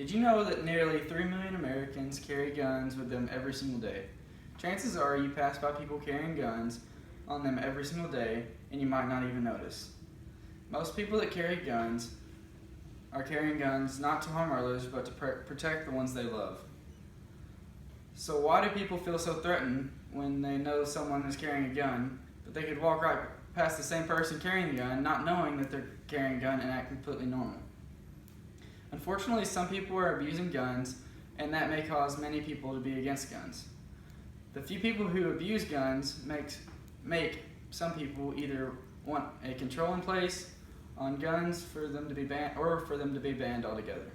Did you know that nearly 3 million Americans carry guns with them every single day? Chances are you pass by people carrying guns on them every single day and you might not even notice. Most people that carry guns are carrying guns not to harm others but to protect the ones they love. So why do people feel so threatened when they know someone is carrying a gun, but they could walk right past the same person carrying the gun, not knowing that they're carrying a gun, and act completely normal? Unfortunately, some people are abusing guns, and that may cause many people to be against guns. The few people who abuse guns make some people either want a control in place on guns for them to be banned or for them to be banned altogether.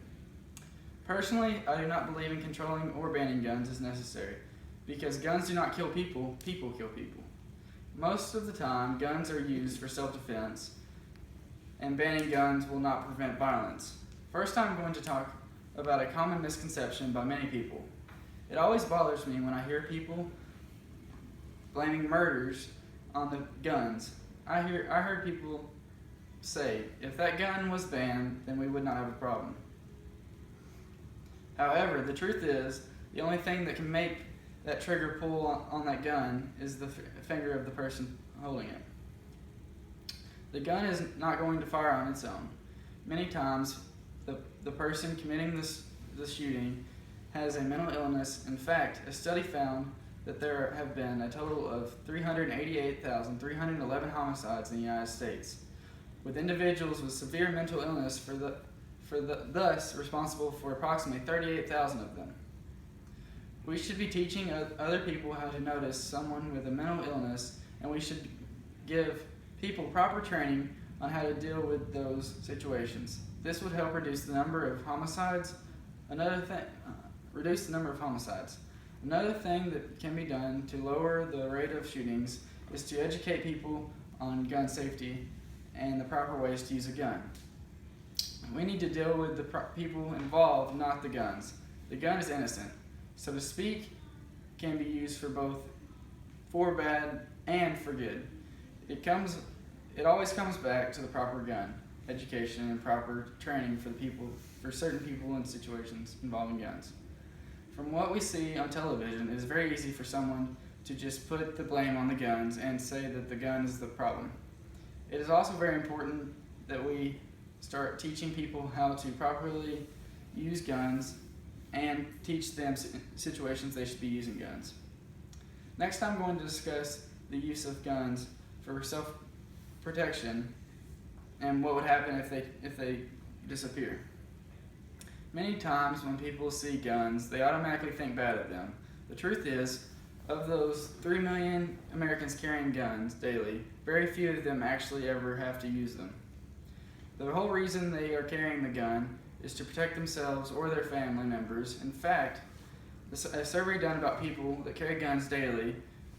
Personally, I do not believe in controlling or banning guns as necessary, because guns do not kill people, people kill people. Most of the time, guns are used for self-defense, and banning guns will not prevent violence. First, I'm going to talk about a common misconception by many people. It always bothers me when I hear people blaming murders on the guns. I heard people say, if that gun was banned, then we would not have a problem. However, the truth is, the only thing that can make that trigger pull on that gun is the finger of the person holding it. The gun is not going to fire on its own. Many times, the person committing this shooting has a mental illness. In fact, a study found that there have been a total of 388,311 homicides in the United States, with individuals with severe mental illness thus responsible for approximately 38,000 of them. We should be teaching other people how to notice someone with a mental illness, and we should give people proper training on how to deal with those situations. This would help reduce the number of homicides. Another thing that can be done to lower the rate of shootings is to educate people on gun safety and the proper ways to use a gun. We need to deal with the people involved, not the guns. The gun is innocent, so to speak, can be used for bad and for good. It always comes back to the proper gun education and proper training for certain people in situations involving guns. From what we see on television, it is very easy for someone to just put the blame on the guns and say that the gun is the problem. It is also very important that we start teaching people how to properly use guns and teach them situations they should be using guns. Next, I'm going to discuss the use of guns for self-protection and what would happen if they disappear. Many times when people see guns, they automatically think bad of them. The truth is, of those 3 million Americans carrying guns daily, very few of them actually ever have to use them. The whole reason they are carrying the gun is to protect themselves or their family members. In fact, a survey done about people that carry guns daily,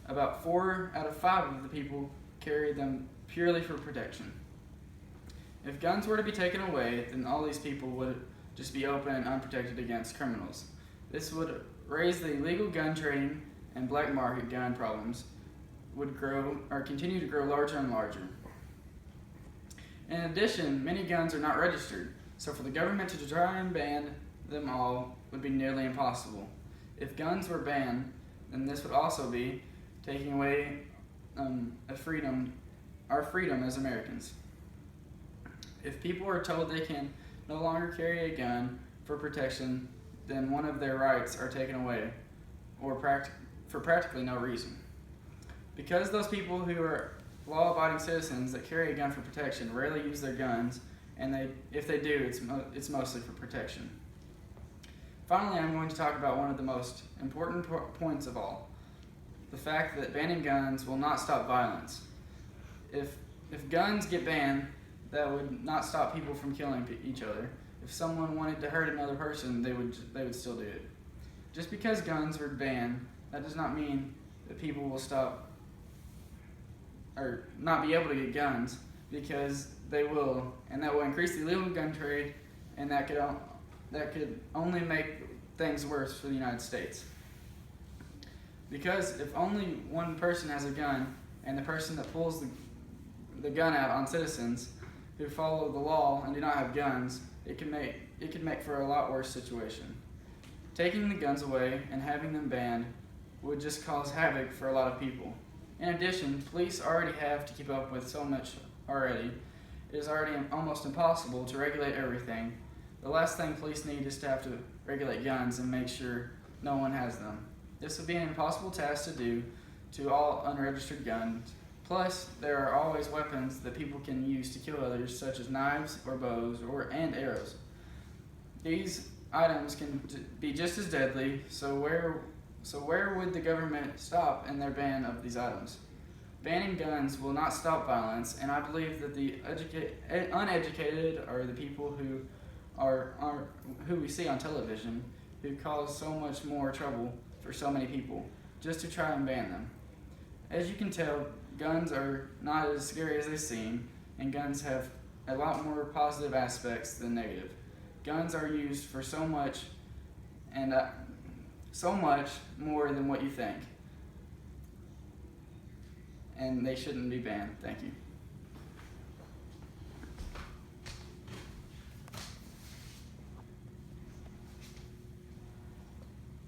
about 4 out of 5 of the people carry them purely for protection. If guns were to be taken away, then all these people would just be open and unprotected against criminals. This would raise the illegal gun trading, and black market gun problems would continue to grow larger and larger. In addition, many guns are not registered, so for the government to try and ban them all would be nearly impossible. If guns were banned, then this would also be taking away our freedom as Americans. If people are told they can no longer carry a gun for protection, then one of their rights are taken away, or for practically no reason. Because those people who are law-abiding citizens that carry a gun for protection rarely use their guns, and if they do, it's mostly for protection. Finally, I'm going to talk about one of the most important points of all: the fact that banning guns will not stop violence. If guns get banned, that would not stop people from killing each other. If someone wanted to hurt another person, they would still do it. Just because guns were banned, that does not mean that people will stop or not be able to get guns, because they will, and that will increase the illegal gun trade, and that could only make things worse for the United States. Because if only one person has a gun, and the person that pulls the gun out on citizens who follow the law and do not have guns, it can make it could make for a lot worse situation. Taking the guns away and having them banned would just cause havoc for a lot of people. In addition, police already have to keep up with so much already. It is already almost impossible to regulate everything. The last thing police need is to have to regulate guns and make sure no one has them. This would be an impossible task to do to all unregistered guns. Plus, there are always weapons that people can use to kill others, such as knives or bows and arrows. These items can be just as deadly, so where would the government stop in their ban of these items? Banning guns will not stop violence, and I believe that the uneducated are the people who who we see on television, who cause so much more trouble for so many people, just to try and ban them. As you can tell, guns are not as scary as they seem, and guns have a lot more positive aspects than negative. Guns are used for so much, and so much more than what you think. And they shouldn't be banned. Thank you.